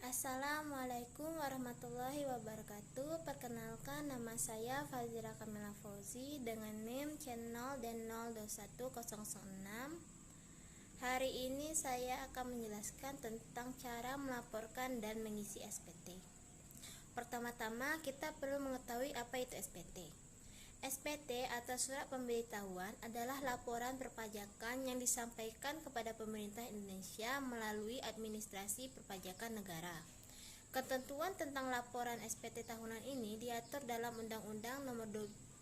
Assalamualaikum warahmatullahi wabarakatuh. Perkenalkan, nama saya Fazira Kamila Fauzi dengan NIM channel D0210006. Hari ini saya akan menjelaskan tentang cara melaporkan dan mengisi SPT. Pertama-tama kita perlu mengetahui apa itu SPT. SPT atau Surat Pemberitahuan adalah laporan perpajakan yang disampaikan kepada pemerintah Indonesia melalui administrasi perpajakan negara. Ketentuan tentang laporan SPT tahunan ini diatur dalam Undang-Undang Nomor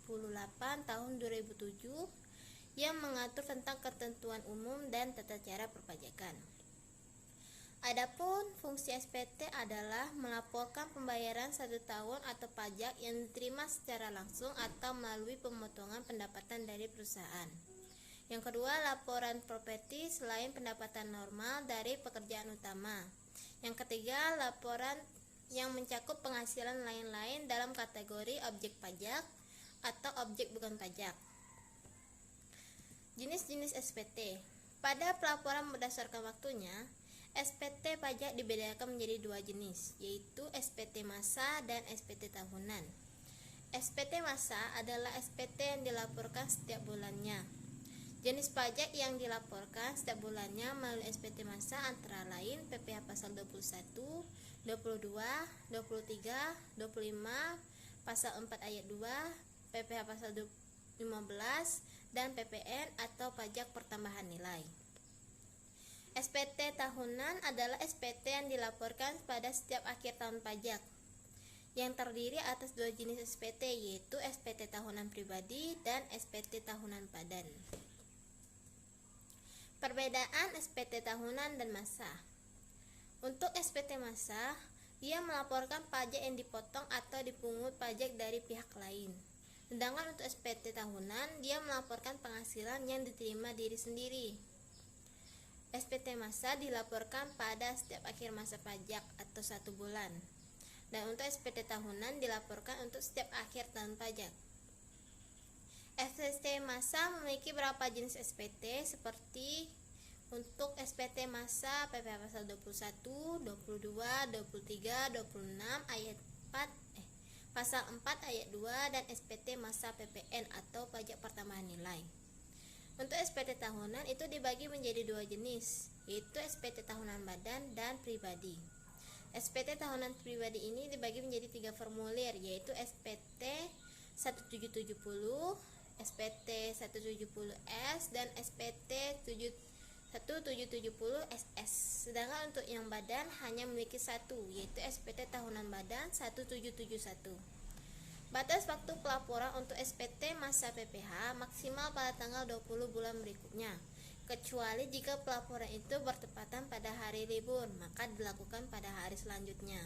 28 Tahun 2007 yang mengatur tentang ketentuan umum dan tata cara perpajakan. Adapun fungsi SPT adalah melaporkan pembayaran 1 tahun atau pajak yang diterima secara langsung atau melalui pemotongan pendapatan dari perusahaan. Yang kedua, laporan properti selain pendapatan normal dari pekerjaan utama. Yang ketiga, laporan yang mencakup penghasilan lain-lain dalam kategori objek pajak atau objek bukan pajak. Jenis-jenis SPT. Pada pelaporan berdasarkan waktunya, SPT pajak dibedakan menjadi dua jenis, yaitu SPT massa dan SPT tahunan. SPT massa adalah SPT yang dilaporkan setiap bulannya. Jenis pajak yang dilaporkan setiap bulannya melalui SPT massa antara lain PPh pasal 21, 22, 23, 25, pasal 4 ayat 2, PPh pasal 15, dan PPN atau pajak pertambahan nilai. SPT tahunan adalah SPT yang dilaporkan pada setiap akhir tahun pajak, yang terdiri atas dua jenis SPT, yaitu SPT tahunan pribadi dan SPT tahunan badan. Perbedaan SPT tahunan dan massa. Untuk SPT massa, ia melaporkan pajak yang dipotong atau dipungut pajak dari pihak lain. Sedangkan untuk SPT tahunan, dia melaporkan penghasilan yang diterima diri sendiri. SPT massa dilaporkan pada setiap akhir masa pajak atau 1 bulan. Dan untuk SPT tahunan dilaporkan untuk setiap akhir tahun pajak. SPT massa memiliki beberapa jenis SPT seperti untuk SPT massa PPh pasal 21, 22, 23, 26 ayat 4 pasal 4 ayat 2 dan SPT massa PPN atau pajak pertambahan nilai. Untuk SPT tahunan itu dibagi menjadi dua jenis, yaitu SPT tahunan badan dan pribadi. SPT tahunan pribadi ini dibagi menjadi 3 formulir, yaitu SPT 1770, SPT 170S, dan SPT 1770SS. Sedangkan untuk yang badan hanya memiliki satu, yaitu SPT tahunan badan 1771. Batas waktu pelaporan untuk SPT massa PPh maksimal pada tanggal 20 bulan berikutnya, kecuali jika pelaporan itu bertepatan pada hari libur, maka dilakukan pada hari selanjutnya.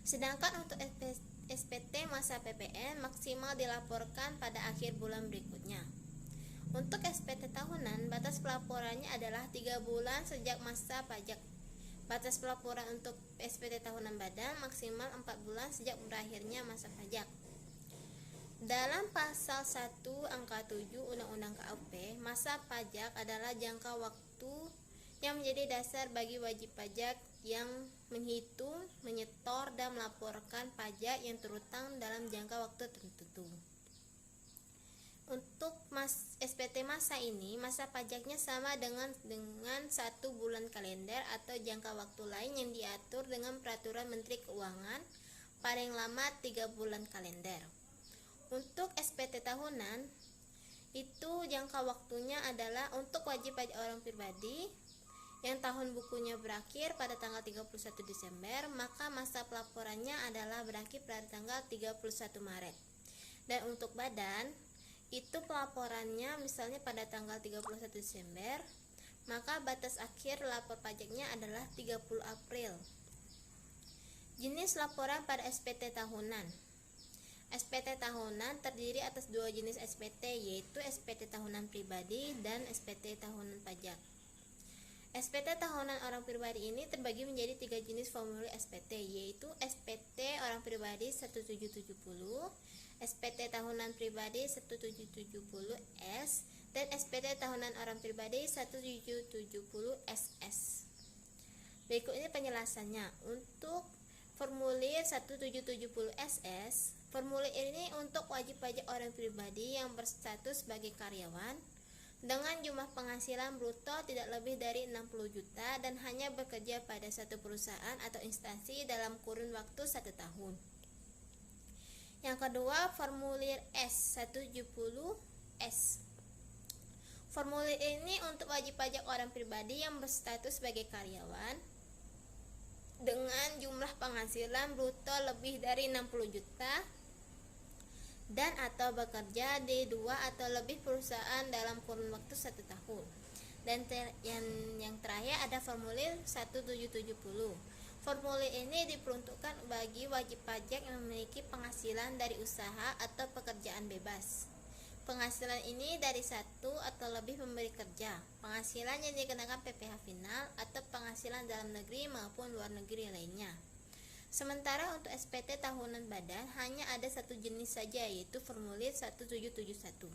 Sedangkan untuk SPT massa PPN maksimal dilaporkan pada akhir bulan berikutnya. Untuk SPT tahunan, batas pelaporannya adalah 3 bulan sejak masa pajak. Batas pelaporan untuk SPT tahunan badan maksimal 4 bulan sejak berakhirnya masa pajak. Dalam pasal 1 angka 7 Undang-Undang KUP, masa pajak adalah jangka waktu yang menjadi dasar bagi wajib pajak yang menghitung, menyetor, dan melaporkan pajak yang terutang dalam jangka waktu tertentu. Untuk SPT massa ini, masa pajaknya sama dengan 1 bulan kalender atau jangka waktu lain yang diatur dengan Peraturan Menteri Keuangan paling lama 3 bulan kalender. Untuk SPT tahunan, itu jangka waktunya adalah untuk wajib pajak orang pribadi yang tahun bukunya berakhir pada tanggal 31 Desember, maka masa pelaporannya adalah berakhir pada tanggal 31 Maret. Dan untuk badan, itu pelaporannya misalnya pada tanggal 31 Desember, maka batas akhir lapor pajaknya adalah 30 April. Jenis laporan pada SPT tahunan. SPT tahunan terdiri atas dua jenis SPT, yaitu SPT tahunan pribadi dan SPT tahunan pajak. SPT tahunan orang pribadi ini terbagi menjadi 3 jenis formulir SPT, yaitu SPT orang pribadi 1770, SPT tahunan pribadi 1770S, dan SPT tahunan orang pribadi 1770SS. Berikut ini penjelasannya. Untuk formulir 1770SS, formulir ini untuk wajib pajak orang pribadi yang berstatus sebagai karyawan dengan jumlah penghasilan bruto tidak lebih dari 60 juta dan hanya bekerja pada satu perusahaan atau instansi dalam kurun waktu 1 tahun. Yang kedua, formulir S170S. Formulir ini untuk wajib pajak orang pribadi yang berstatus sebagai karyawan dengan jumlah penghasilan bruto lebih dari 60 juta dan atau bekerja di 2 atau lebih perusahaan dalam kurun waktu 1 tahun. Dan yang terakhir ada formulir 1770. Formulir ini diperuntukkan bagi wajib pajak yang memiliki penghasilan dari usaha atau pekerjaan bebas. Penghasilan ini dari 1 atau lebih pemberi kerja, penghasilan yang dikenakan PPh final, atau penghasilan dalam negeri maupun luar negeri lainnya. Sementara untuk SPT tahunan badan hanya ada satu jenis saja, yaitu formulir 1771.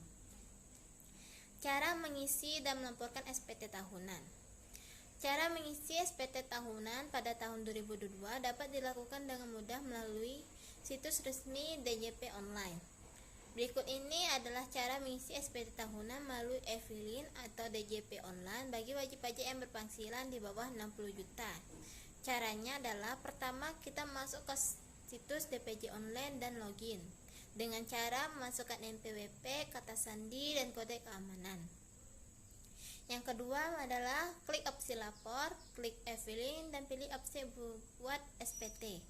Cara mengisi dan melaporkan SPT tahunan. Cara mengisi SPT tahunan pada tahun 2022 dapat dilakukan dengan mudah melalui situs resmi DJP online. Berikut ini adalah cara mengisi SPT tahunan melalui e-filing atau DJP online bagi wajib pajak yang berpenghasilan di bawah 60 juta. Caranya adalah, pertama kita masuk ke situs DPJ online dan login dengan cara memasukkan NPWP, kata sandi, dan kode keamanan. Yang kedua adalah klik opsi lapor, klik e-filing, dan pilih opsi buat SPT.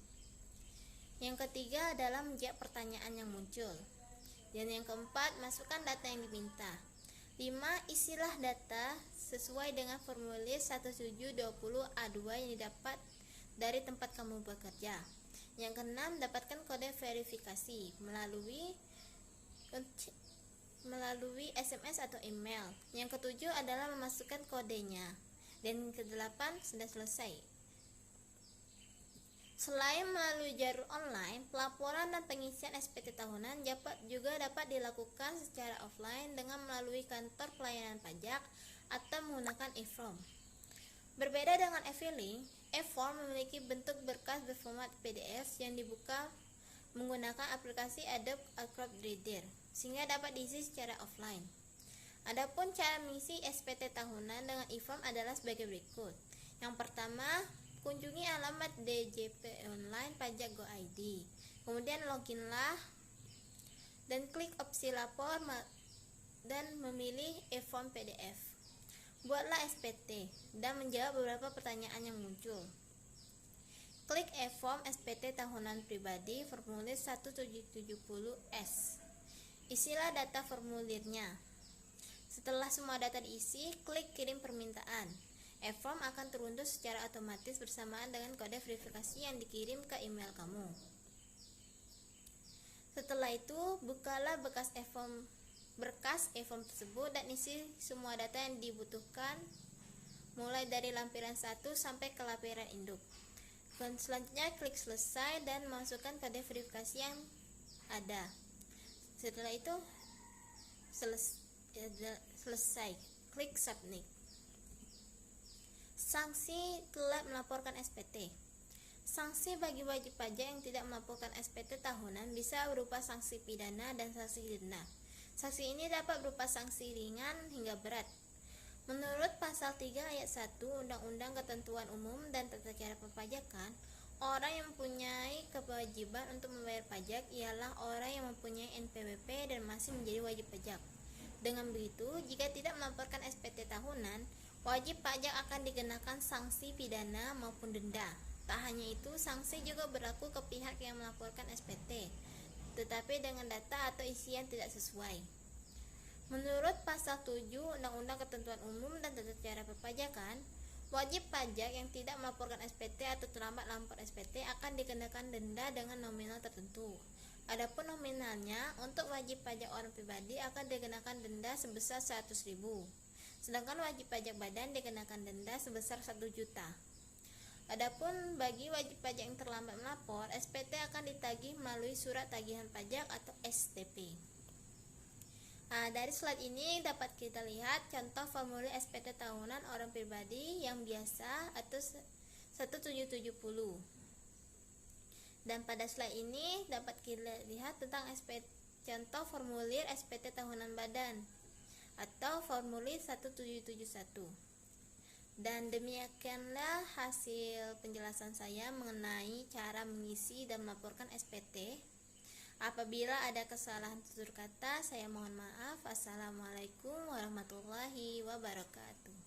Yang ketiga adalah menjawab pertanyaan yang muncul. Dan yang keempat, masukkan data yang diminta. 5. Isilah data sesuai dengan formulir 1720A2 yang didapat dari tempat kamu bekerja. Yang keenam, dapatkan kode verifikasi melalui SMS atau email. Yang ketujuh adalah memasukkan kodenya. Dan kedelapan, sudah selesai. Selain melalui jalur online, pelaporan dan pengisian SPT tahunan juga dapat dilakukan secara offline dengan melalui kantor pelayanan pajak atau menggunakan e-form. Berbeda dengan e-filing, e-form memiliki bentuk berkas berformat PDF yang dibuka menggunakan aplikasi Adobe Acrobat Reader, sehingga dapat diisi secara offline. Adapun cara mengisi SPT tahunan dengan e-form adalah sebagai berikut. Yang pertama, kunjungi alamat DJP online pajak Go.id. Kemudian loginlah dan klik opsi lapor dan memilih e-form PDF. Buatlah SPT dan menjawab beberapa pertanyaan yang muncul. Klik e-form SPT tahunan pribadi formulir 1770S. Isilah data formulirnya. Setelah semua data diisi, klik kirim permintaan. E-form akan terunduh secara otomatis bersamaan dengan kode verifikasi yang dikirim ke email kamu. Setelah itu, bukalah berkas e-form tersebut dan isi semua data yang dibutuhkan mulai dari lampiran 1 sampai ke lampiran induk. Dan selanjutnya klik selesai dan masukkan kode verifikasi yang ada. Setelah itu selesai, klik submit. Sanksi telat melaporkan SPT. Sanksi bagi wajib pajak yang tidak melaporkan SPT tahunan bisa berupa sanksi pidana dan sanksi denda. Sanksi ini dapat berupa sanksi ringan hingga berat. Menurut pasal 3 ayat 1 Undang-Undang Ketentuan Umum dan Tata Cara Perpajakan, orang yang mempunyai kewajiban untuk membayar pajak ialah orang yang mempunyai NPWP dan masih menjadi wajib pajak. Dengan begitu, jika tidak melaporkan SPT tahunan, wajib pajak akan dikenakan sanksi pidana maupun denda. Tak hanya itu, sanksi juga berlaku ke pihak yang melaporkan SPT, tetapi dengan data atau isi yang tidak sesuai. Menurut pasal 7 Undang-Undang Ketentuan Umum dan Tata Cara Perpajakan, wajib pajak yang tidak melaporkan SPT atau terlambat lapor SPT akan dikenakan denda dengan nominal tertentu. Adapun nominalnya, untuk wajib pajak orang pribadi akan dikenakan denda sebesar 100.000. Sedangkan wajib pajak badan dikenakan denda sebesar 1 juta. Adapun bagi wajib pajak yang terlambat melapor, SPT akan ditagih melalui surat tagihan pajak atau STP. Dari slide ini dapat kita lihat contoh formulir SPT tahunan orang pribadi yang biasa atau 1770. Dan pada slide ini dapat kita lihat tentang contoh formulir SPT tahunan badan atau formulir 1771. Dan demikianlah hasil penjelasan saya mengenai cara mengisi dan melaporkan SPT. Apabila ada kesalahan tutur kata, saya mohon maaf. Assalamualaikum warahmatullahi wabarakatuh.